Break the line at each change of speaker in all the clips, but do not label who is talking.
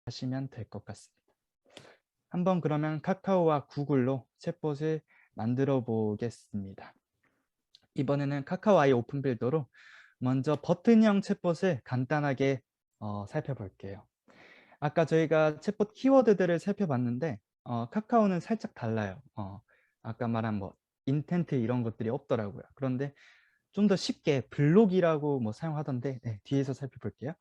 하시면 될 것 같습니다. 한번 그러면 카카오와 구글로 챗봇을 만들어 보겠습니다. 이번에는 카카오 아이 오픈 빌더로 먼저 버튼형 챗봇을 간단하게 살펴볼게요. 아까 저희가 챗봇 키워드들을 살펴봤는데 카카오는 살짝 달라요. 아까 말한 뭐 인텐트 이런 것들이 없더라고요. 그런데 좀 더 쉽게 블록이라고 뭐 사용하던데 뒤에서 살펴볼게요.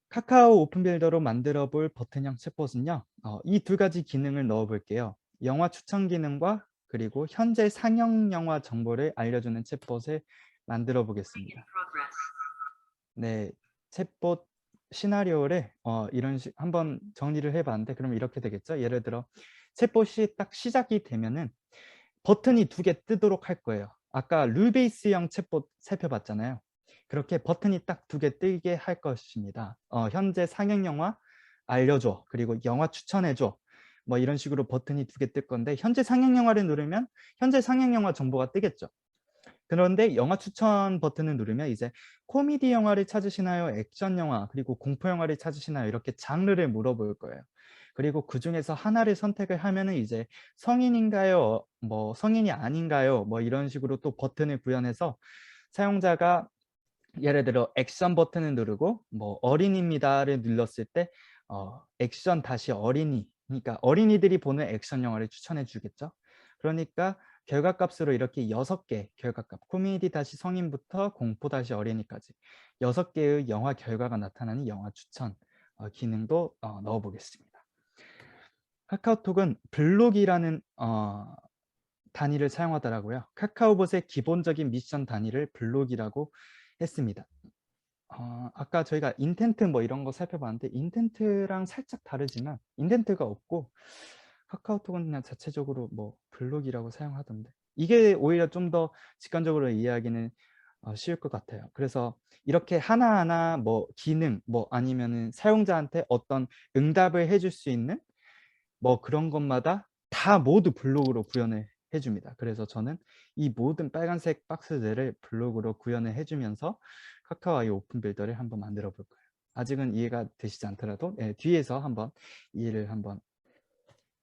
카카오 오픈 빌더로 만들어 볼 버튼형 챗봇은요. 이 두 가지 기능을 넣어 볼게요. 영화 추천 기능과 그리고 현재 상영 영화 정보를 알려주는 챗봇을 만들어 보겠습니다. 네, 챗봇 시나리오를 이런 식 한번 정리를 해봤는데 그럼 이렇게 되겠죠. 예를 들어 챗봇이 딱 시작이 되면은 버튼이 두 개 뜨도록 할 거예요. 아까 룰 베이스형 챗봇 살펴봤잖아요. 그렇게 버튼이 딱 두 개 뜨게 할 것입니다. 현재 상영 영화 알려줘, 그리고 영화 추천해줘, 뭐 이런 식으로 버튼이 두 개 뜰 건데 현재 상영 영화를 누르면 현재 상영 영화 정보가 뜨겠죠. 그런데 영화 추천 버튼을 누르면 이제 코미디 영화를 찾으시나요? 액션 영화, 그리고 공포 영화를 찾으시나요? 이렇게 장르를 물어볼 거예요. 그리고 그중에서 하나를 선택을 하면은 이제 성인인가요? 뭐 성인이 아닌가요? 뭐 이런 식으로 또 버튼을 구현해서 사용자가 예를 들어 액션 버튼을 누르고 뭐 어린이입니다를 눌렀을 때 액션 다시 어린이, 그러니까 어린이들이 보는 액션 영화를 추천해 주겠죠. 그러니까 결과값으로 이렇게 6개 결과값, 코미디 다시 성인부터 공포 다시 어린이까지 6개의 영화 결과가 나타나는 영화 추천 기능도 넣어 보겠습니다. 카카오톡은 블록이라는 단위를 사용하더라고요. 카카오봇의 기본적인 미션 단위를 블록이라고 했습니다. 아까 저희가 인텐트 뭐 이런 거 살펴봤는데 인텐트랑 살짝 다르지만 인텐트가 없고 카카오톡은 그냥 자체적으로 뭐 블록이라고 사용하던데 이게 오히려 좀 더 직관적으로 이해하기는 쉬울 것 같아요. 그래서 이렇게 하나하나 뭐 기능 뭐 아니면은 사용자한테 어떤 응답을 해줄 수 있는 뭐 그런 것마다 다 모두 블록으로 구현을 해줍니다. 그래서 저는 이 모든 빨간색 박스들을 블록으로 구현을 해주면서 카카오 아이 오픈 빌더를 한번 만들어 볼 거예요. 아직은 이해가 되시지 않더라도 뒤에서 한번 이해를 한번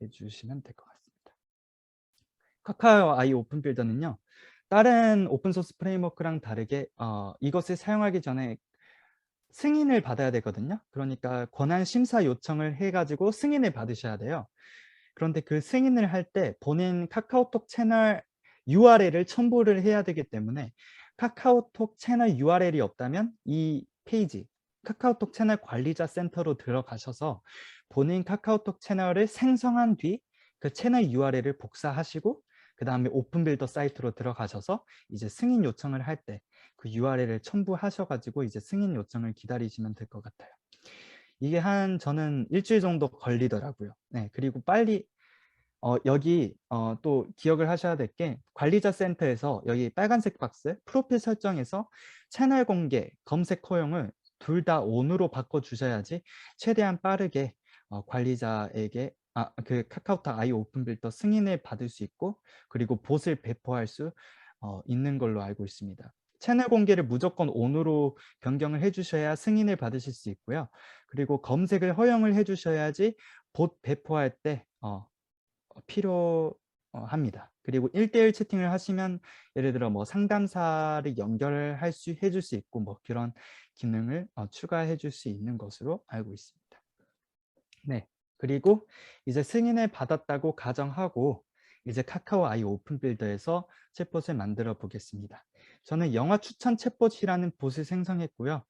해주시면 될 것 같습니다. 카카오 아이 오픈 빌더는요, 다른 오픈소스 프레임워크랑 다르게 이것을 사용하기 전에 승인을 받아야 되거든요. 그러니까 권한 심사 요청을 해가지고 승인을 받으셔야 돼요. 그런데 그 승인을 할 때 본인 카카오톡 채널 URL을 첨부를 해야 되기 때문에 카카오톡 채널 URL이 없다면 이 페이지 카카오톡 채널 관리자 센터로 들어가셔서 본인 카카오톡 채널을 생성한 뒤 그 채널 URL을 복사하시고 그 다음에 오픈빌더 사이트로 들어가셔서 이제 승인 요청을 할 때 그 URL을 첨부하셔가지고 이제 승인 요청을 기다리시면 될 것 같아요. 이게 저는 일주일 정도 걸리더라고요. 네, 그리고 빨리 여기 또 기억을 하셔야 될 게 관리자 센터에서 여기 빨간색 박스 프로필 설정에서 채널 공개, 검색 허용을 둘 다 ON으로 바꿔 주셔야지 최대한 빠르게 관리자에게 그 카카오톡 아이 오픈 빌더 승인을 받을 수 있고 그리고 봇을 배포할 수 있는 걸로 알고 있습니다. 채널 공개를 무조건 ON으로 변경을 해주셔야 승인을 받으실 수 있고요. 그리고 검색을 허용을 해주셔야지 봇 배포할 때 필요합니다. 그리고 1대1 채팅을 하시면 예를 들어 뭐 상담사를 연결할 수 해줄 수 있고 뭐 그런 기능을 추가해 줄 수 있는 것으로 알고 있습니다. 네, 그리고 이제 승인을 받았다고 가정하고 이제 카카오 아이 오픈 빌더에서 챗봇을 만들어 보겠습니다. 저는 영화 추천 챗봇이라는 봇을 생성했고요.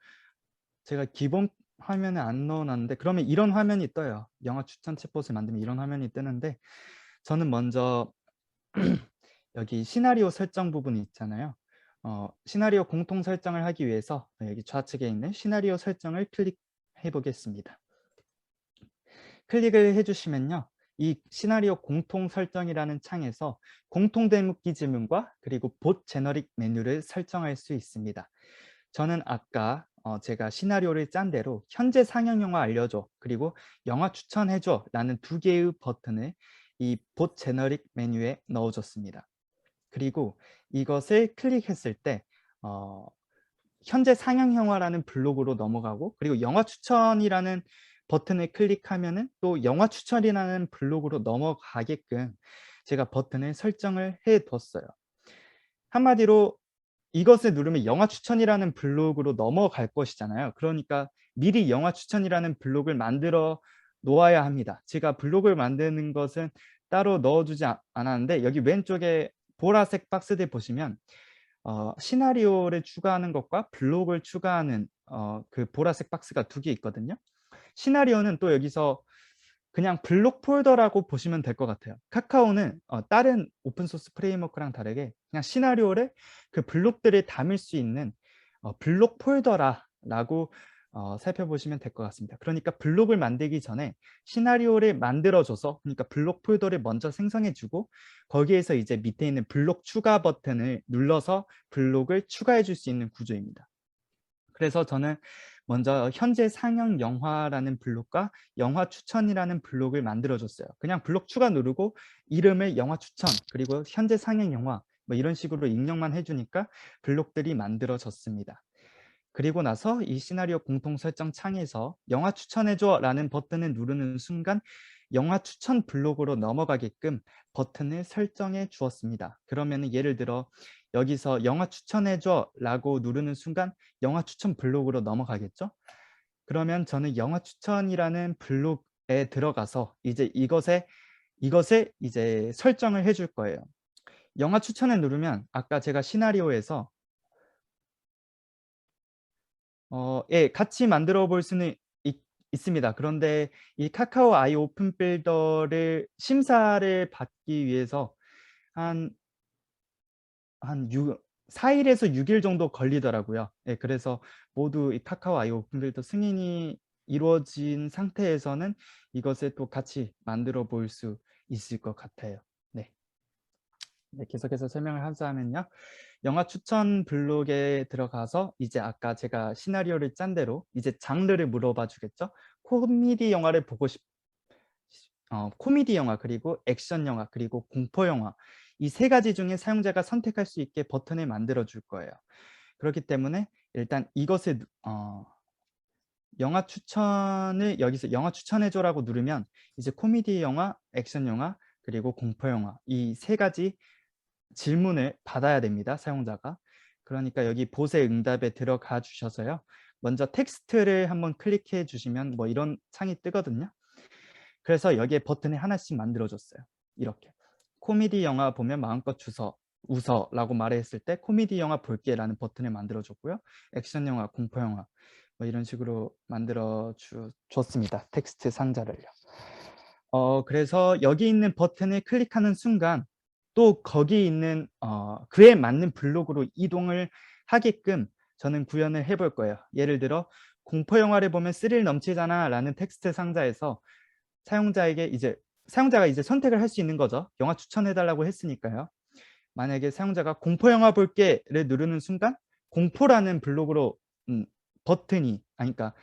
제가 기본 화면에 안 넣어놨는데 그러면 이런 화면이 떠요. 영화 추천 챗봇을 만들면 이런 화면이 뜨는데 저는 먼저 여기 시나리오 설정 부분이 있잖아요. 시나리오 공통 설정을 하기 위해서 여기 좌측에 있는 시나리오 설정을 클릭해 보겠습니다. 클릭을 해주시면요. 이 시나리오 공통 설정이라는 창에서 공통 대묻기 질문과 그리고 봇 제너릭 메뉴를 설정할 수 있습니다. 저는 아까 제가 시나리오를 짠 대로 현재 상영 영화 알려줘 그리고 영화 추천해줘 라는 두 개의 버튼을 이 봇 제너릭 메뉴에 넣어줬습니다. 그리고 이것을 클릭했을 때 현재 상영 영화라는 블록으로 넘어가고, 그리고 영화 추천이라는 버튼을 클릭하면은 또 영화 추천이라는 블록으로 넘어가게끔 제가 버튼을 설정을 해 뒀어요. 한마디로 이것을 누르면 영화 추천이라는 블록으로 넘어갈 것이잖아요. 그러니까 미리 영화 추천이라는 블록을 만들어 놓아야 합니다. 제가 블록을 만드는 것은 따로 넣어주지 않았는데, 여기 왼쪽에 보라색 박스들 보시면 시나리오를 추가하는 것과 블록을 추가하는 그 보라색 박스가 두 개 있거든요. 시나리오는 또 여기서 그냥 블록 폴더라고 보시면 될 것 같아요. 카카오는 다른 오픈소스 프레임워크랑 다르게 그냥 시나리오를 그 블록들을 담을 수 있는 블록 폴더라고 살펴보시면 될 것 같습니다. 그러니까 블록을 만들기 전에 시나리오를 만들어줘서, 그러니까 블록 폴더를 먼저 생성해주고 거기에서 이제 밑에 있는 블록 추가 버튼을 눌러서 블록을 추가해 줄 수 있는 구조입니다. 그래서 저는 먼저 현재 상영 영화라는 블록과 영화 추천이라는 블록을 만들어줬어요. 그냥 블록 추가 누르고 이름을 영화 추천 그리고 현재 상영 영화 뭐 이런 식으로 입력만 해주니까 블록들이 만들어졌습니다. 그리고 나서 이 시나리오 공통 설정 창에서 영화 추천해줘 라는 버튼을 누르는 순간 영화 추천 블록으로 넘어가게끔 버튼을 설정해 주었습니다. 그러면 예를 들어 여기서 영화 추천해줘 라고 누르는 순간 영화 추천 블록으로 넘어가겠죠? 그러면 저는 영화 추천이라는 블록에 들어가서 이제 이것을 이제 설정을 해줄 거예요. 영화 추천을 누르면 아까 제가 시나리오에서 예, 같이 만들어 볼 수는 있습니다. 그런데 이 카카오 아이 오픈 빌더를 심사를 받기 위해서 한 4일에서 6일 정도 걸리더라고요. 예, 그래서 모두 이 카카오 아이 오픈 빌더 승인이 이루어진 상태에서는 이것을 또 같이 만들어 볼 수 있을 것 같아요. 네. 네, 계속해서 설명을 하자면요. 영화 추천 블록에 들어가서 이제 아까 제가 시나리오를 짠 대로 이제 장르를 물어봐 주겠죠. 코미디 영화를 보고 코미디 영화 그리고 액션 영화 그리고 공포 영화, 이 세 가지 중에 사용자가 선택할 수 있게 버튼을 만들어 줄 거예요. 그렇기 때문에 일단 이것을 영화 추천을 여기서 영화 추천해줘라고 누르면 이제 코미디 영화, 액션 영화 그리고 공포 영화, 이 세 가지 질문을 받아야 됩니다, 사용자가. 그러니까 여기 보세 응답에 들어가 주셔서요. 먼저 텍스트를 한번 클릭해 주시면 뭐 이런 창이 뜨거든요. 그래서 여기에 버튼을 하나씩 만들어 줬어요. 이렇게. 코미디 영화 보면 마음껏 웃어라고 말했을 때 코미디 영화 볼게라는 버튼을 만들어 줬고요. 액션 영화, 공포 영화 뭐 이런 식으로 만들어 줬습니다. 텍스트 상자를요. 그래서 여기 있는 버튼을 클릭하는 순간 또 거기 있는 그에 맞는 블록으로 이동을 하게끔 저는 구현을 해볼 거예요. 예를 들어 공포 영화를 보면 스릴 넘치잖아 라는 텍스트 상자에서 사용자가 이제 선택을 할 수 있는 거죠. 영화 추천해달라고 했으니까요. 만약에 사용자가 공포 영화 볼게를 누르는 순간 공포라는 블록으로 그러니까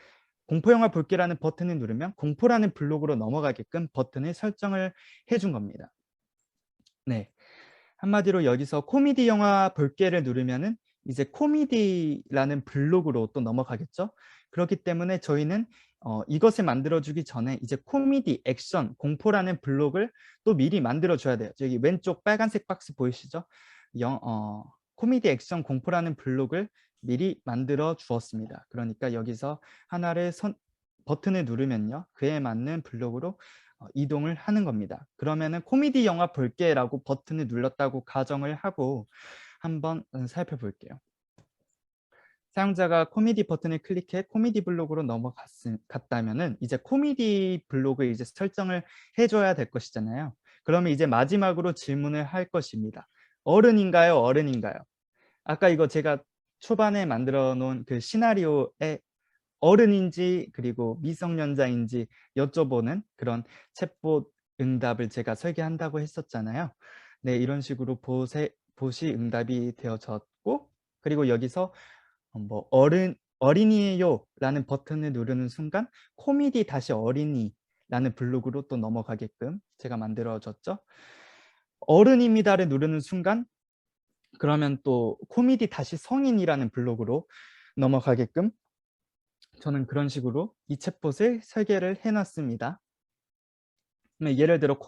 공포 영화 볼게라는 버튼을 누르면 공포라는 블록으로 넘어가게끔 버튼을 설정을 해준 겁니다. 네. 한마디로 여기서 코미디 영화 볼게를 누르면은 이제 코미디라는 블록으로 또 넘어가겠죠. 그렇기 때문에 저희는 이것을 만들어주기 전에 이제 코미디, 액션, 공포라는 블록을 또 미리 만들어줘야 돼요. 여기 왼쪽 빨간색 박스 보이시죠? 코미디, 액션, 공포라는 블록을 미리 만들어 주었습니다. 그러니까 여기서 하나를 버튼을 누르면요. 그에 맞는 블록으로 이동을 하는 겁니다. 그러면은 코미디 영화 볼게라고 버튼을 눌렀다고 가정을 하고 한번 살펴볼게요. 사용자가 코미디 버튼을 클릭해 코미디 블록으로 넘어갔다면은 이제 코미디 블록을 이제 설정을 해줘야 될 것이잖아요. 그러면 이제 마지막으로 질문을 할 것입니다. 어른인가요? 어른인가요? 아까 이거 제가 초반에 만들어 놓은 그 시나리오에 어른인지 그리고 미성년자인지 여쭤보는 그런 챗봇 응답을 제가 설계한다고 했었잖아요. 네, 이런 식으로 보시 응답이 되어졌고, 그리고 여기서 뭐 어린이에요 라는 버튼을 누르는 순간 코미디 다시 어린이 라는 블록으로 또 넘어가게끔 제가 만들어줬죠. 어른입니다를 누르는 순간 그러면 또 코미디 다시 성인이라는 블록으로 넘어가게끔 저는 그런 식으로 이 챗봇을 설계를 해놨습니다. 예를 들어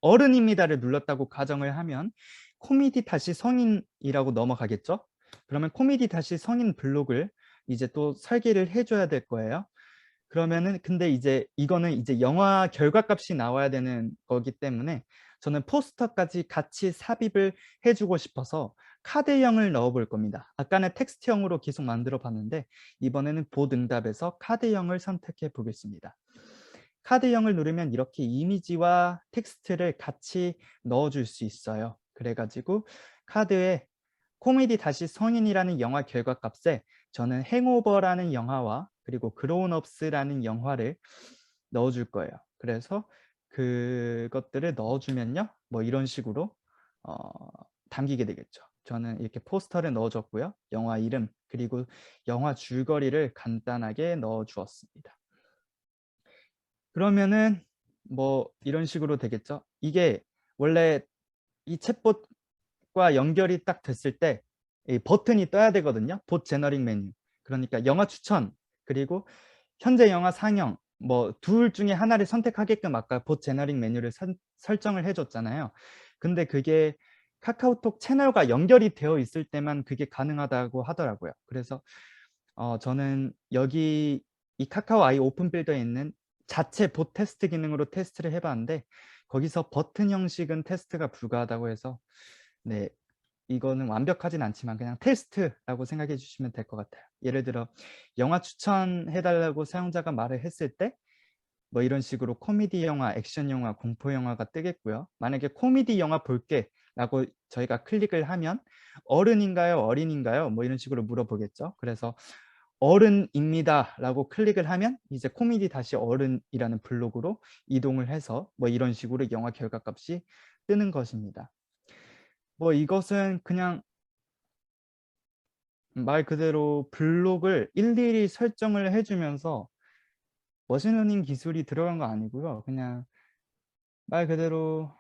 어른입니다를 눌렀다고 가정을 하면 코미디 다시 성인이라고 넘어가겠죠. 그러면 코미디 다시 성인 블록을 이제 또 설계를 해줘야 될 거예요. 그러면은 근데 이제 이거는 이제 영화 결과값이 나와야 되는 거기 때문에 저는 포스터까지 같이 삽입을 해주고 싶어서 카드형을 넣어 볼 겁니다. 아까는 텍스트형으로 계속 만들어 봤는데 이번에는 보응답에서 카드형을 선택해 보겠습니다. 카드형을 누르면 이렇게 이미지와 텍스트를 같이 넣어줄 수 있어요. 그래가지고 카드에 코미디 다시 성인이라는 영화 결과값에 저는 행오버라는 영화와 그리고 그로운업스라는 영화를 넣어줄 거예요. 그래서 그것들을 넣어주면요. 뭐 이런 식으로 어, 담기게 되겠죠. 저는 이렇게 포스터를 넣어줬고요. 영화 이름 그리고 영화 줄거리를 간단하게 넣어주었습니다. 그러면은 뭐 이런 식으로 되겠죠. 이게 원래 이 챗봇과 연결이 딱 됐을 때 이 버튼이 떠야 되거든요. 봇 제너릭 메뉴. 그러니까 영화 추천 그리고 현재 영화 상영 뭐 둘 중에 하나를 선택하게끔 아까 봇 제너릭 메뉴를 설정을 해줬잖아요. 근데 그게 카카오톡 채널과 연결이 되어 있을 때만 그게 가능하다고 하더라고요. 그래서 저는 여기 이 카카오 아이 오픈 빌더에 있는 자체 봇 테스트 기능으로 테스트를 해봤는데 거기서 버튼 형식은 테스트가 불가하다고 해서 네 이거는 완벽하진 않지만 그냥 테스트라고 생각해 주시면 될 것 같아요. 예를 들어 영화 추천해달라고 사용자가 말을 했을 때 뭐 이런 식으로 코미디 영화, 액션 영화, 공포 영화가 뜨겠고요. 만약에 코미디 영화 볼게 라고 저희가 클릭을 하면 어른인가요? 어린인가요? 뭐 이런 식으로 물어보겠죠. 그래서 어른입니다 라고 클릭을 하면 이제 코미디 다시 어른이라는 블록으로 이동을 해서 뭐 이런 식으로 영화 결과값이 뜨는 것입니다. 뭐 이것은 그냥 말 그대로 블록을 일일이 설정을 해주면서 머신러닝 기술이 들어간 거 아니고요. 그냥 말 그대로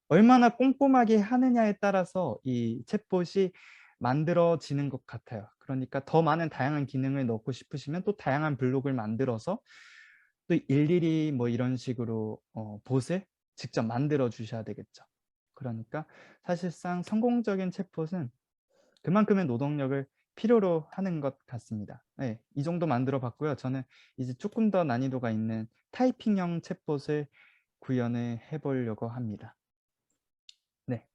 얼마나 꼼꼼하게 하느냐에 따라서 이 챗봇이 만들어지는 것 같아요. 그러니까 더 많은 다양한 기능을 넣고 싶으시면 또 다양한 블록을 만들어서 또 일일이 뭐 이런 식으로 봇을 직접 만들어 주셔야 되겠죠. 그러니까 사실상 성공적인 챗봇은 그만큼의 노동력을 필요로 하는 것 같습니다. 네, 이 정도 만들어 봤고요. 저는 이제 조금 더 난이도가 있는 타이핑형 챗봇을 구현을 해보려고 합니다. 네.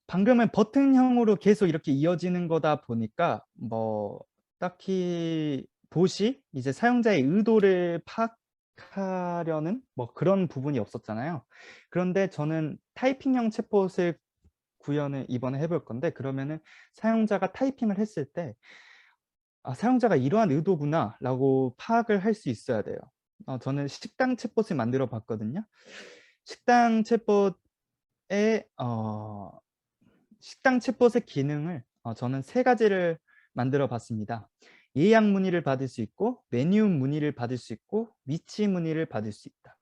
방금은 버튼형으로 계속 이렇게 이어지는 거다 보니까 뭐 딱히 봇이 이제 사용자의 의도를 파악하려는 뭐 그런 부분이 없었잖아요. 그런데 저는 타이핑형 챗봇을 구현을 이번에 해볼 건데 그러면은 사용자가 타이핑을 했을 때 사용자가 이러한 의도구나 라고 파악을 할 수 있어야 돼요. 저는 식당 챗봇을 만들어 봤거든요. 식당 챗봇의 식당 챗봇의 기능을 저는 세 가지를 만들어 봤습니다. 예약 문의를 받을 수 있고 메뉴 문의를 받을 수 있고 위치 문의를 받을 수 있다.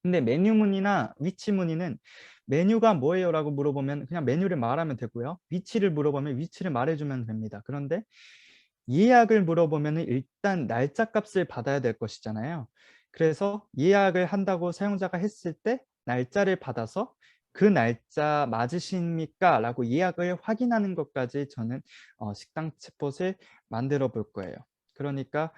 근데 메뉴 문의나 위치 문의는 메뉴가 뭐예요? 라고 물어보면 그냥 메뉴를 말하면 되고요. 위치를 물어보면 위치를 말해주면 됩니다. 그런데 예약을 물어보면 일단 날짜 값을 받아야 될 것이잖아요. 그래서 예약을 한다고 사용자가 했을 때 날짜를 받아서 그 날짜 맞으십니까? 라고 예약을 확인하는 것까지 저는 식당 챗봇을 만들어 볼 거예요. 그러니까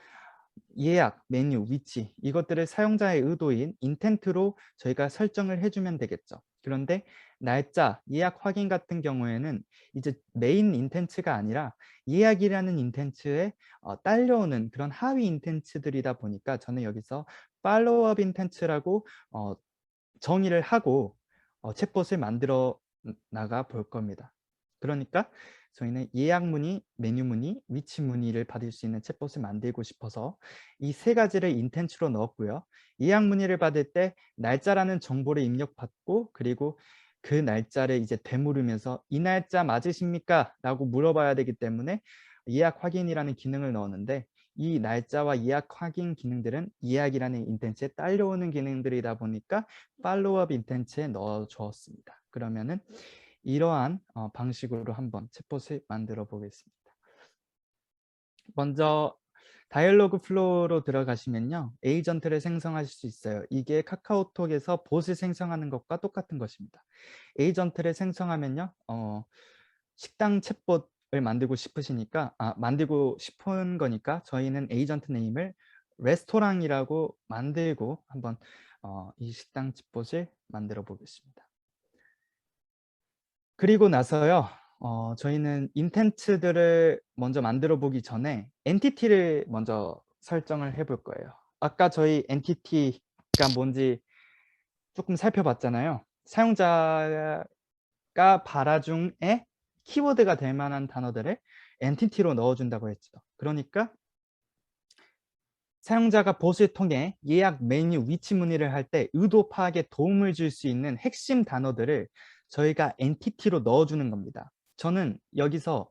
예약, 메뉴, 위치 이것들을 사용자의 의도인 인텐트로 저희가 설정을 해주면 되겠죠. 그런데 날짜, 예약 확인 같은 경우에는 이제 메인 인텐츠가 아니라 예약이라는 인텐츠에 딸려오는 그런 하위 인텐츠들이다 보니까 저는 여기서 팔로우업 인텐츠라고 정의를 하고 챗봇을 만들어 나가 볼 겁니다. 그러니까 저희는 예약 문의, 메뉴 문의, 위치 문의를 받을 수 있는 챗봇을 만들고 싶어서 이 세 가지를 인텐츠로 넣었고요. 예약 문의를 받을 때 날짜라는 정보를 입력받고 그리고 그 날짜를 이제 되물으면서 이 날짜 맞으십니까? 라고 물어봐야 되기 때문에 예약 확인이라는 기능을 넣었는데 이 날짜와 예약 확인 기능들은 예약이라는 인텐츠에 딸려오는 기능들이다 보니까 팔로우업 인텐츠에 넣어 주었습니다. 그러면은 이러한 방식으로 한번 챗봇을 만들어 보겠습니다. 먼저 다이얼로그 플로우로 들어가시면요. 에이전트를 생성하실 수 있어요. 이게 카카오톡에서 봇을 생성하는 것과 똑같은 것입니다. 에이전트를 생성하면요. 식당 챗봇을 만들고 싶으시니까 만들고 싶은 거니까 저희는 에이전트 네임을 레스토랑이라고 만들고 한번 이 식당 챗봇을 만들어 보겠습니다. 그리고 나서요. 저희는 인텐츠들을 먼저 만들어 보기 전에 엔티티를 먼저 설정을 해볼 거예요. 아까 저희 엔티티가 뭔지 조금 살펴봤잖아요. 사용자가 바라중에 키워드가 될 만한 단어들을 엔티티로 넣어준다고 했죠. 그러니까 사용자가 봇을 통해 예약 메뉴 위치 문의를 할 때 의도 파악에 도움을 줄 수 있는 핵심 단어들을 저희가 엔티티로 넣어주는 겁니다. 저는 여기서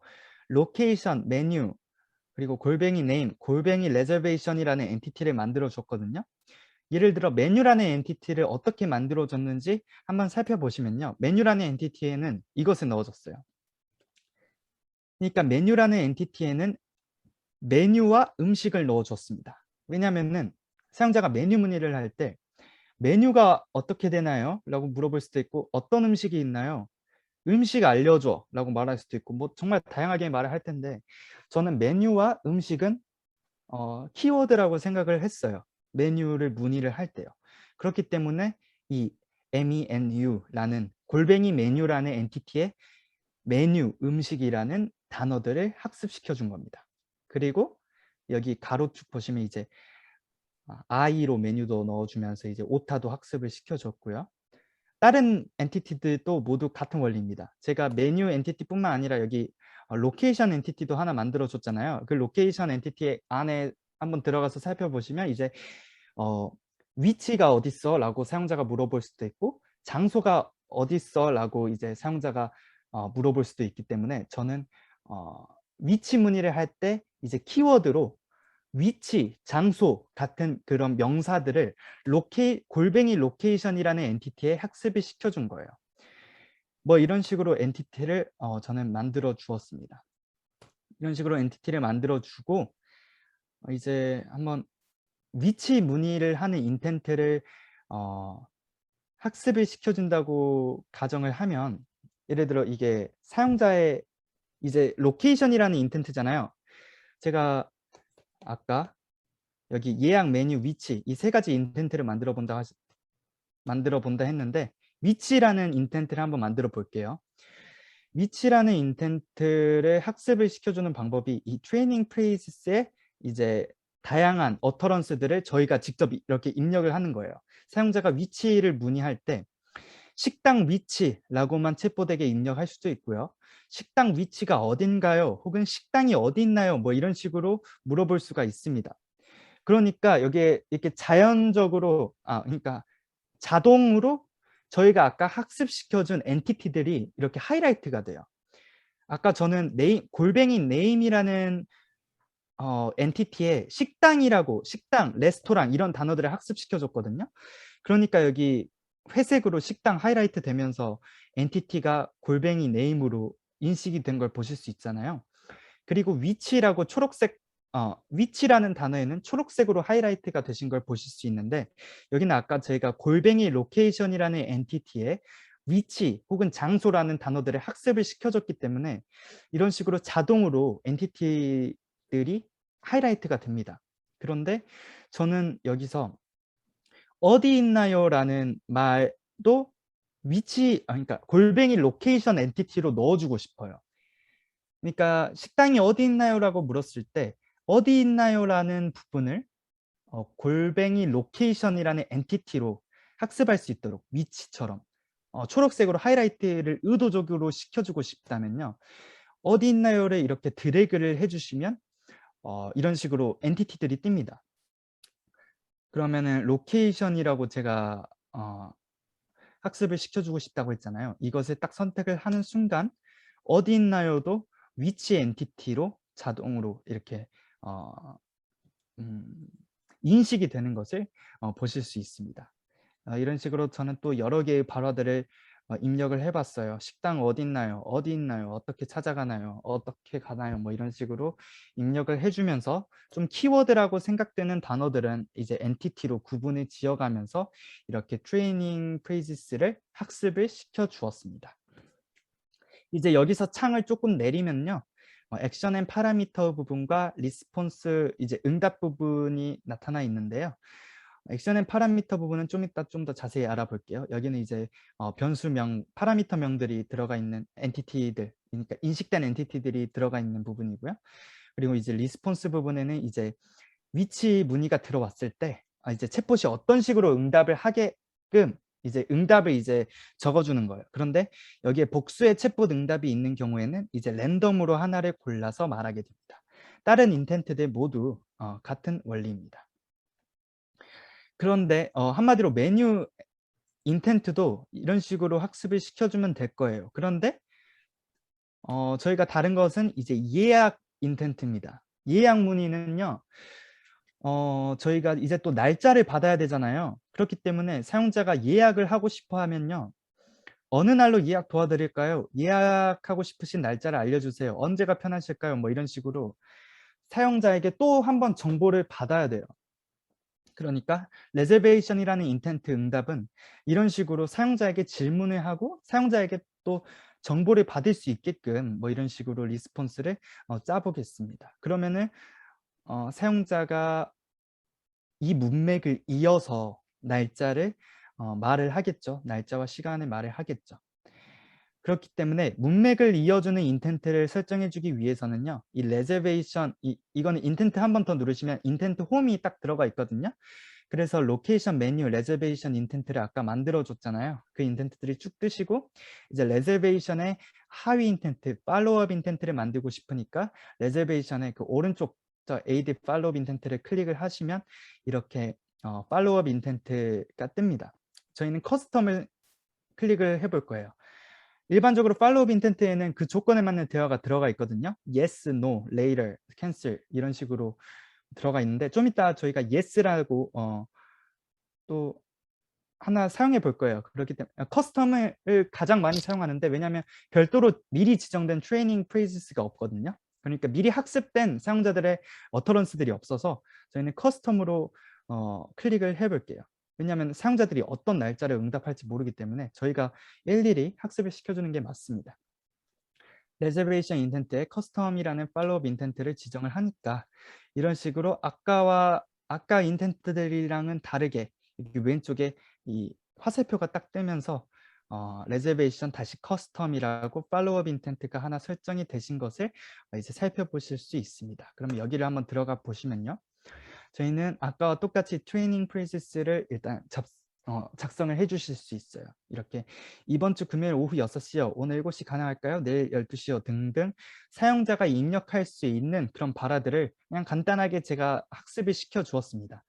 로케이션, 메뉴, 그리고 골뱅이 네임, 골뱅이 레저베이션이라는 엔티티를 만들어 줬거든요. 예를 들어 메뉴라는 엔티티를 어떻게 만들어 줬는지 한번 살펴보시면요. 메뉴라는 엔티티에는 이것을 넣어줬어요. 그러니까 메뉴라는 엔티티에는 메뉴와 음식을 넣어줬습니다. 왜냐하면은 사용자가 메뉴 문의를 할 때 메뉴가 어떻게 되나요? 라고 물어볼 수도 있고 어떤 음식이 있나요? 음식 알려줘 라고 말할 수도 있고 뭐 정말 다양하게 말을 할 텐데 저는 메뉴와 음식은 키워드라고 생각을 했어요. 메뉴를 문의를 할 때요. 그렇기 때문에 이 MENU라는 골뱅이 메뉴라는 엔티티에 메뉴, 음식이라는 단어들을 학습시켜 준 겁니다. 그리고 여기 가로축 보시면 이제 I로 메뉴도 넣어주면서 이제 오타도 학습을 시켜줬고요. 다른 엔티티들도 모두 같은 원리입니다. 제가 메뉴 엔티티뿐만 아니라 여기 로케이션 엔티티도 하나 만들어 줬잖아요. 그 로케이션 엔티티 안에 한번 들어가서 살펴보시면 이제 위치가 어딨어? 라고 사용자가 물어볼 수도 있고 장소가 어딨어? 라고 이제 사용자가 물어볼 수도 있기 때문에 저는 위치 문의를 할 때 이제 키워드로 위치, 장소 같은 그런 명사들을 골뱅이 로케이션이라는 엔티티에 학습을 시켜준 거예요. 뭐 이런 식으로 엔티티를 저는 만들어 주었습니다. 이런 식으로 엔티티를 만들어 주고 이제 한번 위치 문의를 하는 인텐트를 학습을 시켜준다고 가정을 하면 예를 들어 이게 사용자의 이제 로케이션이라는 인텐트잖아요. 제가 아까 여기 예약 메뉴 위치 이 세 가지 인텐트를 만들어 본다 했는데 위치라는 인텐트를 한번 만들어 볼게요. 위치라는 인텐트를 학습을 시켜주는 방법이 이 트레이닝 프레이즈의 이제 다양한 어터런스들을 저희가 직접 이렇게 입력을 하는 거예요. 사용자가 위치를 문의할 때 식당 위치라고만 챗봇에게 입력할 수도 있고요. 식당 위치가 어딘가요? 혹은 식당이 어디 있나요? 뭐 이런 식으로 물어볼 수가 있습니다. 그러니까 여기에 이렇게 자연적으로 그러니까 자동으로 저희가 아까 학습시켜준 엔티티들이 이렇게 하이라이트가 돼요. 아까 저는 골뱅이 네임이라는 엔티티에 식당이라고 식당, 레스토랑 이런 단어들을 학습시켜줬거든요. 그러니까 여기 회색으로 식당 하이라이트 되면서 엔티티가 골뱅이 네임으로 인식이 된 걸 보실 수 있잖아요. 그리고 위치라고 위치라는 단어에는 초록색으로 하이라이트가 되신 걸 보실 수 있는데 여기는 아까 저희가 골뱅이 로케이션이라는 엔티티에 위치 혹은 장소라는 단어들을 학습을 시켜줬기 때문에 이런 식으로 자동으로 엔티티들이 하이라이트가 됩니다. 그런데 저는 여기서 어디 있나요? 라는 말도 그러니까 골뱅이 로케이션 엔티티로 넣어주고 싶어요. 그러니까 식당이 어디 있나요? 라고 물었을 때 어디 있나요? 라는 부분을 골뱅이 로케이션이라는 엔티티로 학습할 수 있도록 위치처럼 초록색으로 하이라이트를 의도적으로 시켜주고 싶다면요. 어디 있나요를 이렇게 드래그를 해주시면 이런 식으로 엔티티들이 뜹니다. 그러면은 로케이션이라고 제가 학습을 시켜주고 싶다고 했잖아요. 이것을 딱 선택을 하는 순간 어디 있나요도 위치 엔티티로 자동으로 이렇게 인식이 되는 것을 보실 수 있습니다. 이런 식으로 저는 또 여러 개의 발화들을 입력을 해봤어요. 식당 어디 있나요? 어디 있나요? 어떻게 찾아가나요? 어떻게 가나요? 뭐 이런 식으로 입력을 해주면서 좀 키워드라고 생각되는 단어들은 이제 엔티티로 구분을 지어가면서 이렇게 트레이닝 프레이지스를 학습을 시켜 주었습니다. 이제 여기서 창을 조금 내리면요. 액션 앤 파라미터 부분과 리스폰스 이제 응답 부분이 나타나 있는데요. 액션 앤 파라미터 부분은 좀 이따 좀 더 자세히 알아볼게요. 여기는 이제 변수명, 파라미터명들이 들어가 있는 엔티티들, 그러니까 인식된 엔티티들이 들어가 있는 부분이고요. 그리고 이제 리스폰스 부분에는 이제 위치 문의가 들어왔을 때 이제 챗봇이 어떤 식으로 응답을 하게끔 이제 응답을 이제 적어주는 거예요. 그런데 여기에 복수의 챗봇 응답이 있는 경우에는 이제 랜덤으로 하나를 골라서 말하게 됩니다. 다른 인텐트들 모두 같은 원리입니다. 그런데 한마디로 메뉴 인텐트도 이런 식으로 학습을 시켜주면 될 거예요. 그런데 저희가 다른 것은 이제 예약 인텐트입니다. 예약 문의는요. 저희가 이제 또 날짜를 받아야 되잖아요. 그렇기 때문에 사용자가 예약을 하고 싶어 하면요. 어느 날로 예약 도와드릴까요? 예약하고 싶으신 날짜를 알려주세요. 언제가 편하실까요? 뭐 이런 식으로 사용자에게 또 한 번 정보를 받아야 돼요. 그러니까 레저베이션이라는 인텐트 응답은 이런 식으로 사용자에게 질문을 하고 사용자에게 또 정보를 받을 수 있게끔 뭐 이런 식으로 리스폰스를 짜보겠습니다. 그러면은 사용자가 이 문맥을 이어서 날짜를 말을 하겠죠. 날짜와 시간을 말을 하겠죠. 그렇기 때문에 문맥을 이어주는 인텐트를 설정해주기 위해서는요. 이 레저베이션, 이거는 인텐트 한 번 더 누르시면 인텐트 홈이 딱 들어가 있거든요. 그래서 로케이션 메뉴 레저베이션 인텐트를 아까 만들어줬잖아요. 그 인텐트들이 쭉 뜨시고 이제 레저베이션의 하위 인텐트, 팔로우업 인텐트를 만들고 싶으니까 레저베이션의 그 오른쪽 저 add 팔로우업 인텐트를 클릭을 하시면 이렇게 팔로우업 인텐트가 뜹니다. 저희는 커스텀을 클릭을 해볼 거예요. 일반적으로 팔로우업 인텐트에는 그 조건에 맞는 대화가 들어가 있거든요. yes, no, later, cancel 이런 식으로 들어가 있는데 좀 이따 저희가 yes라고 또 하나 사용해 볼 거예요. 그렇기 때문에 커스텀을 가장 많이 사용하는데 왜냐하면 별도로 미리 지정된 트레이닝 프레이즈가 없거든요. 그러니까 미리 학습된 사용자들의 어터런스들이 없어서 저희는 커스텀으로 클릭을 해 볼게요. 왜냐하면 사용자들이 어떤 날짜를 응답할지 모르기 때문에 저희가 일일이 학습을 시켜주는 게 맞습니다. 레저베이션 인텐트에 커스텀이라는 팔로우업 인텐트를 지정을 하니까 이런 식으로 아까 인텐트들이랑은 다르게 왼쪽에 이 화살표가 딱 뜨면서 레저베이션 다시 커스텀이라고 팔로우업 인텐트가 하나 설정이 되신 것을 이제 살펴보실 수 있습니다. 그럼 여기를 한번 들어가 보시면요. 저희는 아까와 똑같이 트레이닝 프레이스를 일단 작성을 해 주실 수 있어요. 이렇게 이번 주 금요일 오후 6시요. 오늘 7시 가능할까요? 내일 12시요. 등등 사용자가 입력할 수 있는 그런 발화들을 그냥 간단하게 제가 학습을 시켜 주었습니다.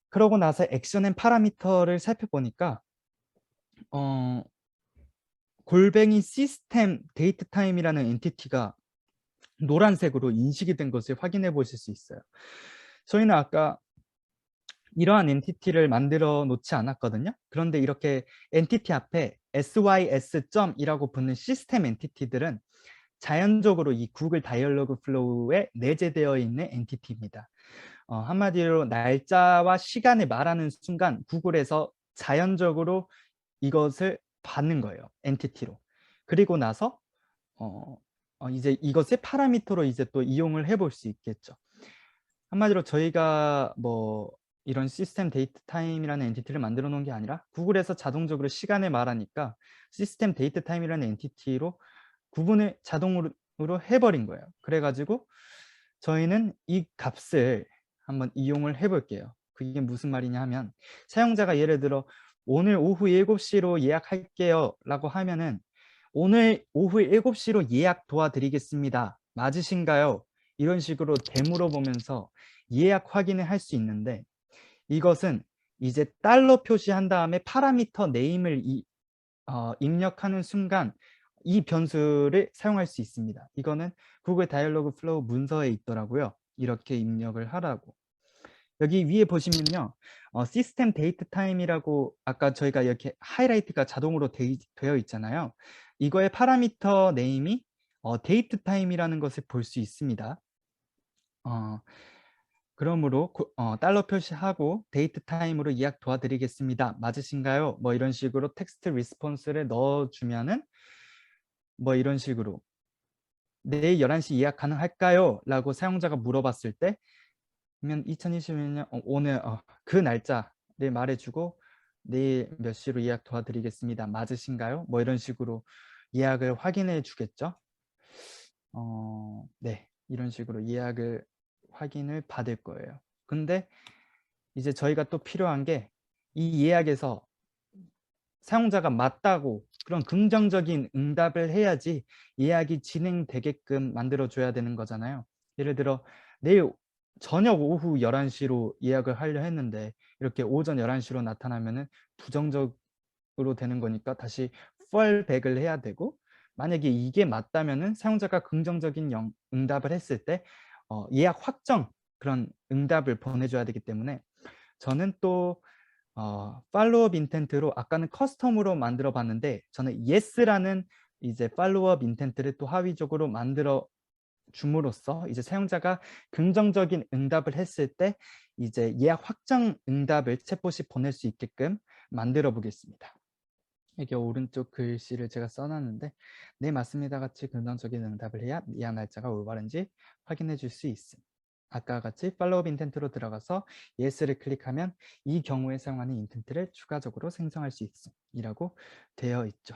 그러고 나서 액션 앤 파라미터를 살펴보니까 골뱅이 시스템 데이트 타임이라는 엔티티가 노란색으로 인식이 된 것을 확인해 보실 수 있어요. 저희는 아까 이러한 엔티티를 만들어 놓지 않았거든요. 그런데 이렇게 엔티티 앞에 sys.이라고 붙는 시스템 엔티티들은 자연적으로 이 구글 다이얼로그 플로우에 내재되어 있는 엔티티입니다. 한마디로 날짜와 시간을 말하는 순간 구글에서 자연적으로 이것을 받는 거예요. 엔티티로. 그리고 나서 이제 이것을 파라미터로 이제 또 이용을 해볼 수 있겠죠. 한마디로 저희가 뭐 이런 시스템 데이트 타임이라는 엔티티를 만들어 놓은 게 아니라 구글에서 자동적으로 시간을 말하니까 시스템 데이트 타임이라는 엔티티로 구분을 자동으로 해버린 거예요. 그래가지고 저희는 이 값을 한번 이용을 해볼게요. 그게 무슨 말이냐 하면 사용자가 예를 들어 오늘 오후 7시로 예약할게요 라고 하면은 오늘 오후 7시로 예약 도와드리겠습니다. 맞으신가요? 이런 식으로 되물어보면서 예약 확인을 할 수 있는데 이것은 이제 달러 표시한 다음에 파라미터 네임을 입력하는 순간 이 변수를 사용할 수 있습니다. 이거는 구글 다이얼로그 플로우 문서에 있더라고요. 이렇게 입력을 하라고. 여기 위에 보시면요. 시스템 데이트 타임이라고 아까 저희가 이렇게 하이라이트가 자동으로 되어 있잖아요. 이거의 파라미터 네임이 데이트 타임이라는 것을 볼 수 있습니다. 그러므로 달러 표시하고 데이트 타임으로 예약 도와드리겠습니다. 맞으신가요? 뭐 이런 식으로 텍스트 리스폰스를 넣어주면은 뭐 이런 식으로 내일 11시 예약 가능할까요? 라고 사용자가 물어봤을 때 그러면 2021년 오늘 그 날짜를 말해주고 내일 몇 시로 예약 도와드리겠습니다. 맞으신가요? 뭐 이런 식으로 예약을 확인해 주겠죠. 네, 이런 식으로 예약을 확인을 받을 거예요. 근데 이제 저희가 또 필요한 게 이 예약에서 사용자가 맞다고 그런 긍정적인 응답을 해야지 예약이 진행되게끔 만들어줘야 되는 거잖아요. 예를 들어 내일 저녁 오후 11시로 예약을 하려 했는데 이렇게 오전 11시로 나타나면은 부정적으로 되는 거니까 다시 fallback을 해야 되고, 만약에 이게 맞다면은 사용자가 긍정적인 응답을 했을 때 예약 확정 그런 응답을 보내줘야 되기 때문에 저는 또 팔로우업 인텐트로 아까는 커스텀으로 만들어 봤는데 저는 yes라는 이제 팔로우업 인텐트를 또 하위적으로 만들어 줌으로써 이제 사용자가 긍정적인 응답을 했을 때 이제 예약 확정 응답을 챗봇이 보낼 수 있게끔 만들어 보겠습니다. 이게 오른쪽 글씨를 제가 써놨는데 네 맞습니다 같이 긍정적인 응답을 해야 예약 날짜가 올바른지 확인해 줄 수 있음. 아까 같이 팔로우업 인텐트로 들어가서 yes를 클릭하면 이 경우에 사용하는 인텐트를 추가적으로 생성할 수 있음 이라고 되어 있죠.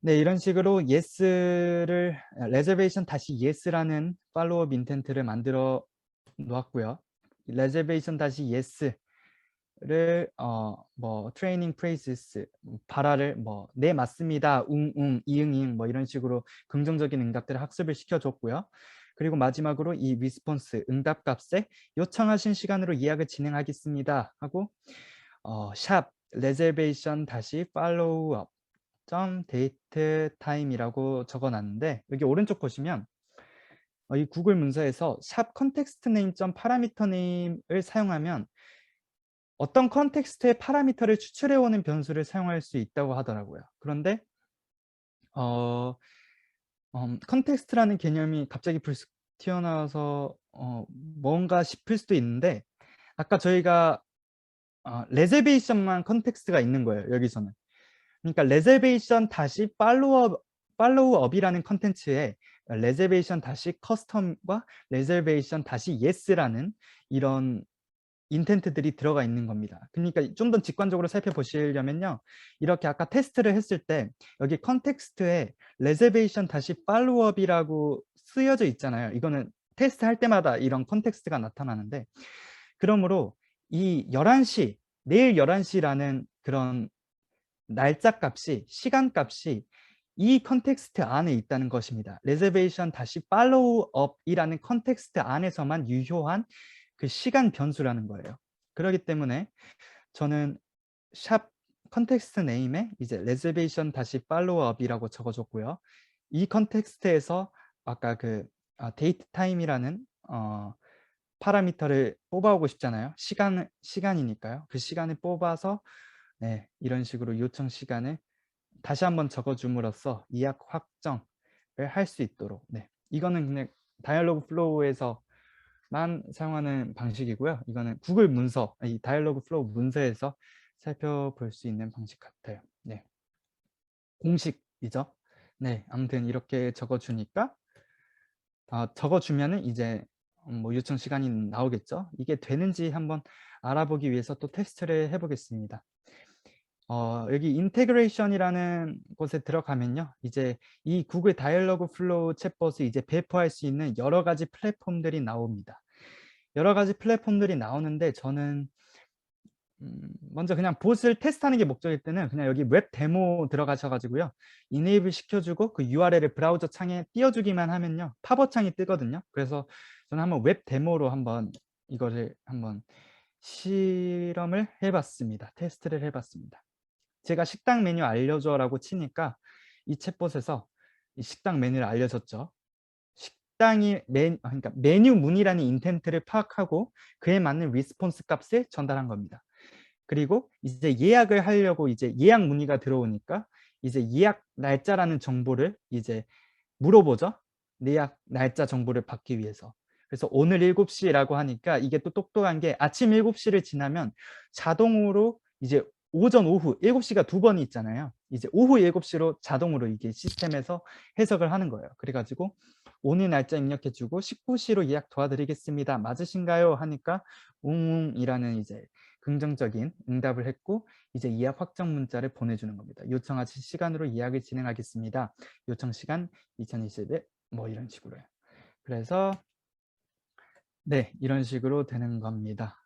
네, 이런 식으로 yes를 reservation 다시 yes라는 팔로우업 인텐트를 만들어 놓았고요. reservation 다시 yes를 뭐 트레이닝 프레이즈스 발화를 뭐 네 맞습니다 웅웅 이응이응 뭐 이런 식으로 긍정적인 응답들을 학습을 시켜줬고요. 그리고 마지막으로 이 리스폰스 응답 값에 요청하신 시간으로 예약을 진행하겠습니다 하고 샵 레저베이션 다시 팔로우업 점 데이트 타임이라고 적어놨는데 여기 오른쪽 보시면 이 구글 문서에서 샵 컨텍스트 네임 점 파라미터 네임을 사용하면 어떤 컨텍스트의 파라미터를 추출해오는 변수를 사용할 수 있다고 하더라고요. 그런데 컨텍스트라는 개념이 갑자기 불쑥 튀어나와서 뭔가 싶을 수도 있는데 아까 저희가 레저베이션만 컨텍스트가 있는 거예요. 여기서는. 그러니까 레저베이션 다시 팔로우업이라는 컨텐츠에 레저베이션 다시 커스텀과 레저베이션 다시 yes라는 이런 인텐트들이 들어가 있는 겁니다. 그러니까 좀 더 직관적으로 살펴보시려면요. 이렇게 아까 테스트를 했을 때 여기 컨텍스트에 레저베이션 다시 팔로우업이라고 쓰여져 있잖아요. 이거는 테스트 할 때마다 이런 컨텍스트가 나타나는데 그러므로 이 11시, 내일 11시라는 그런 날짜 값이, 시간 값이 이 컨텍스트 안에 있다는 것입니다. 레저베이션 다시 팔로우업이라는 컨텍스트 안에서만 유효한 그 시간 변수라는 거예요. 그렇기 때문에 저는 샵 컨텍스트 네임에 이제 레저베이션 다시 팔로우업이라고 적어줬고요. 이 컨텍스트에서 아까 그 데이트 타임이라는 파라미터를 뽑아오고 싶잖아요. 시간이니까요. 그 시간을 뽑아서 네, 이런 식으로 요청 시간을 다시 한번 적어줌으로써 예약 확정을 할 수 있도록 네, 이거는 그냥 다이얼로그 플로우에서만 사용하는 방식이고요. 이거는 구글 문서, 이 다이얼로그 플로우 문서에서 살펴볼 수 있는 방식 같아요. 네, 공식이죠. 네, 아무튼 이렇게 적어주니까 적어주면은 이제 뭐 요청 시간이 나오겠죠. 이게 되는지 한번 알아보기 위해서 또 테스트를 해보겠습니다. 여기 인테그레이션이라는 곳에 들어가면요. 이제 이 구글 다이얼로그 플로우 챗봇을 이제 배포할 수 있는 여러 가지 플랫폼들이 나옵니다. 여러 가지 플랫폼들이 나오는데 저는 먼저 그냥 봇을 테스트하는 게 목적일 때는 그냥 여기 웹 데모 들어가셔가지고요. 이네이블 시켜주고 그 URL을 브라우저 창에 띄워주기만 하면요. 팝업 창이 뜨거든요. 그래서 저는 한번 웹 데모로 한번 이거를 한번 실험을 해봤습니다. 테스트를 해봤습니다. 제가 식당 메뉴 알려줘라고 치니까 이 챗봇에서 이 식당 메뉴를 알려줬죠. 식당이 그러니까 메뉴 문의라는 인텐트를 파악하고 그에 맞는 리스폰스 값을 전달한 겁니다. 그리고 이제 예약을 하려고 이제 예약 문의가 들어오니까 이제 예약 날짜라는 정보를 이제 물어보죠. 예약 날짜 정보를 받기 위해서. 그래서 오늘 7시라고 하니까 이게 또 똑똑한 게 아침 7시를 지나면 자동으로 이제 오전 오후 7시가 두 번이 있잖아요. 이제 오후 7시로 자동으로 이게 시스템에서 해석을 하는 거예요. 그래가지고 오늘 날짜 입력해주고 19시로 예약 도와드리겠습니다. 맞으신가요? 하니까 웅이라는 이제 긍정적인 응답을 했고 이제 예약 확정 문자를 보내주는 겁니다. 요청하신 시간으로 예약을 진행하겠습니다. 요청 시간 2021 뭐 이런 식으로요. 그래서 네, 이런 식으로 되는 겁니다.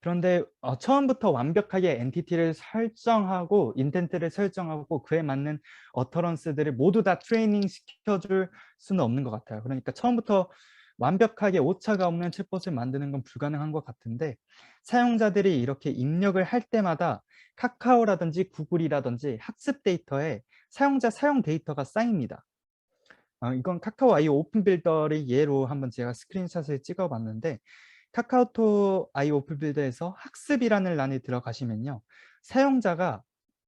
그런데 처음부터 완벽하게 엔티티를 설정하고 인텐트를 설정하고 그에 맞는 어터런스들을 모두 다 트레이닝 시켜줄 수는 없는 것 같아요. 그러니까 처음부터 완벽하게 오차가 없는 챗봇을 만드는 건 불가능한 것 같은데 사용자들이 이렇게 입력을 할 때마다 카카오라든지 구글이라든지 학습 데이터에 사용자 사용 데이터가 쌓입니다. 이건 카카오 아이오 오픈 빌더를 예로 한번 제가 스크린샷을 찍어 봤는데 카카오톡 아이오 오픈 빌더에서 학습이라는 란에 들어가시면요. 사용자가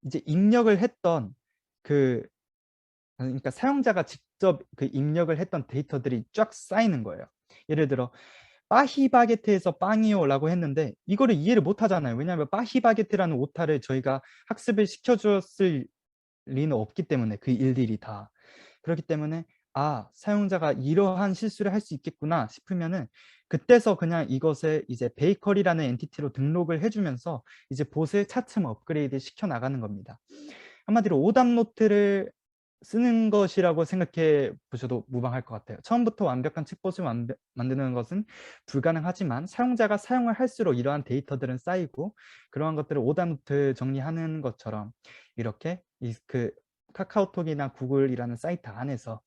이제 입력을 했던 그러니까 사용자가 직접 그 입력을 했던 데이터들이 쫙 쌓이는 거예요. 예를 들어 파히바게트에서 빵이요라고 했는데 이거를 이해를 못 하잖아요. 왜냐하면 파히바게트라는 오타를 저희가 학습을 시켜줬을 리는 없기 때문에 그 일들이 다. 그렇기 때문에 사용자가 이러한 실수를 할 수 있겠구나 싶으면은 그때서 그냥 이것을 이제 베이커리라는 엔티티로 등록을 해주면서 이제 봇을 차츰 업그레이드 시켜 나가는 겁니다. 한마디로 오답 노트를 쓰는 것이라고 생각해 보셔도 무방할 것 같아요. 처음부터 완벽한 챗봇을 만드는 것은 불가능하지만 사용자가 사용을 할수록 이러한 데이터들은 쌓이고 그러한 것들을 오답 노트 정리하는 것처럼 이렇게 그 카카오톡이나 구글이라는 사이트 안에서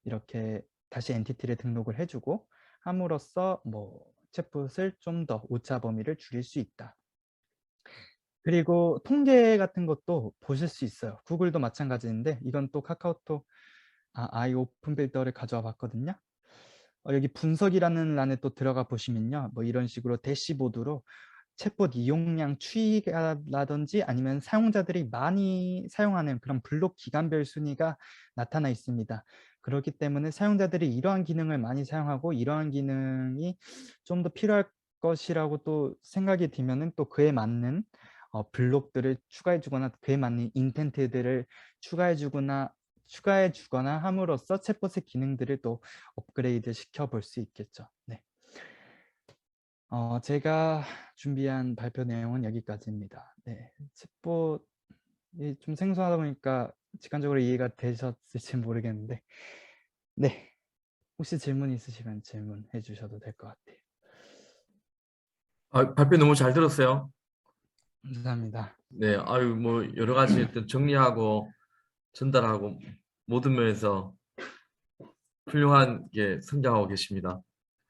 이렇게 다시 엔티티를 등록을 해주고 함으로써 뭐 챗봇을 좀 더 오차 범위를 줄일 수 있다. 그리고 통계 같은 것도 보실 수 있어요. 구글도 마찬가지인데 이건 또 카카오톡 아이 오픈 빌더를 가져와 봤거든요. 여기 분석이라는 란에 또 들어가 보시면요. 뭐 이런 식으로 대시보드로 챗봇 이용량 추이라든지 아니면 사용자들이 많이 사용하는 그런 블록 기간별 순위가 나타나 있습니다. 그렇기 때문에 사용자들이 이러한 기능을 많이 사용하고 이러한 기능이 좀 더 필요할 것이라고 또 생각이 들면은 또 그에 맞는 블록들을 추가해 주거나 그에 맞는 인텐트들을 추가해 주거나 함으로써 챗봇의 기능들을 또 업그레이드 시켜 볼 수 있겠죠. 네. 제가 준비한 발표 내용은 여기까지입니다. 네, 챗봇이 좀 생소하다 보니까 직관적으로 이해가 되셨을지 모르겠는데 네, 혹시 질문 있으시면 질문해 주셔도 될 것 같아요.
발표 너무 잘 들었어요.
감사합니다.
네, 아유 뭐 여러 가지 어떤 정리하고 전달하고 모든 면에서 훌륭한 게 성장하고 계십니다.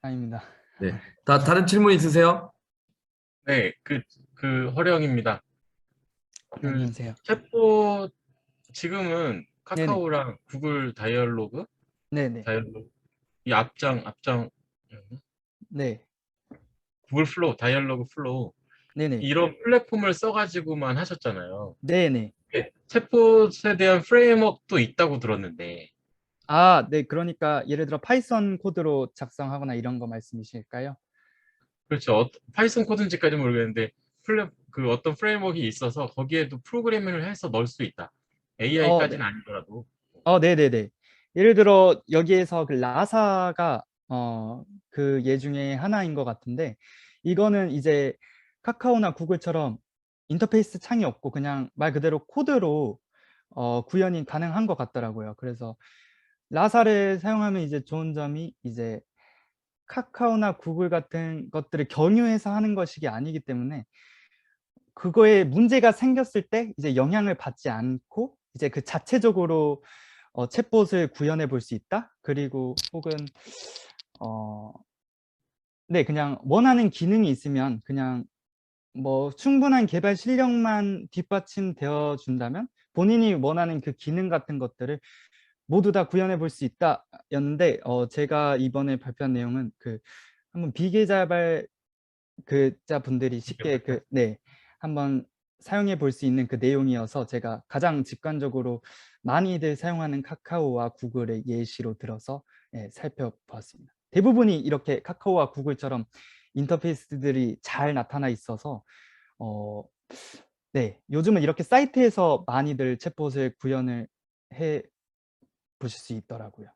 아닙니다.
네, 다른 질문 있으세요?
네, 허령입니다.
안녕하세요.
챗봇 지금은
네네.
카카오랑 구글 다이얼로그,
네네.
이 앞장,
네.
구글 플로우, 다이얼로그 플로우
네네.
이런 플랫폼을 써가지고만 하셨잖아요.
네네.
챗봇에 대한 프레임워크도 있다고 들었는데.
네. 그러니까 예를 들어 파이썬 코드로 작성하거나 이런 거 말씀이실까요?
그렇죠. 파이썬 코드인지까지 모르겠는데 어떤 프레임워크가 있어서 거기에도 프로그래밍을 해서 넣을 수 있다.
네.
AI까지는 아니더라도.
네네네. 예를 들어 여기에서 그 라사가 그 예 중에 하나인 것 같은데 이거는 이제 카카오나 구글처럼 인터페이스 창이 없고 그냥 말 그대로 코드로 구현이 가능한 것 같더라고요. 그래서 라사를 사용하면 이제 좋은 점이 이제 카카오나 구글 같은 것들을 경유해서 하는 것이 아니기 때문에 그거에 문제가 생겼을 때 이제 영향을 받지 않고 이제 그 자체적으로 챗봇을 구현해 볼 수 있다. 그리고 혹은 네, 그냥 원하는 기능이 있으면 그냥 뭐 충분한 개발 실력만 뒷받침되어 준다면 본인이 원하는 그 기능 같은 것들을 모두 다 구현해 볼 수 있다였는데 제가 이번에 발표한 내용은 그 한번 비계자발 자 분들이 쉽게 한번 사용해 볼 수 있는 그 내용이어서 제가 가장 직관적으로 많이들 사용하는 카카오와 구글의 예시로 들어서 살펴보았습니다. 대부분이 이렇게 카카오와 구글처럼 인터페이스들이 잘 나타나 있어서 요즘은 이렇게 사이트에서 많이들 챗봇을 구현을 해 보실 수 있더라고요.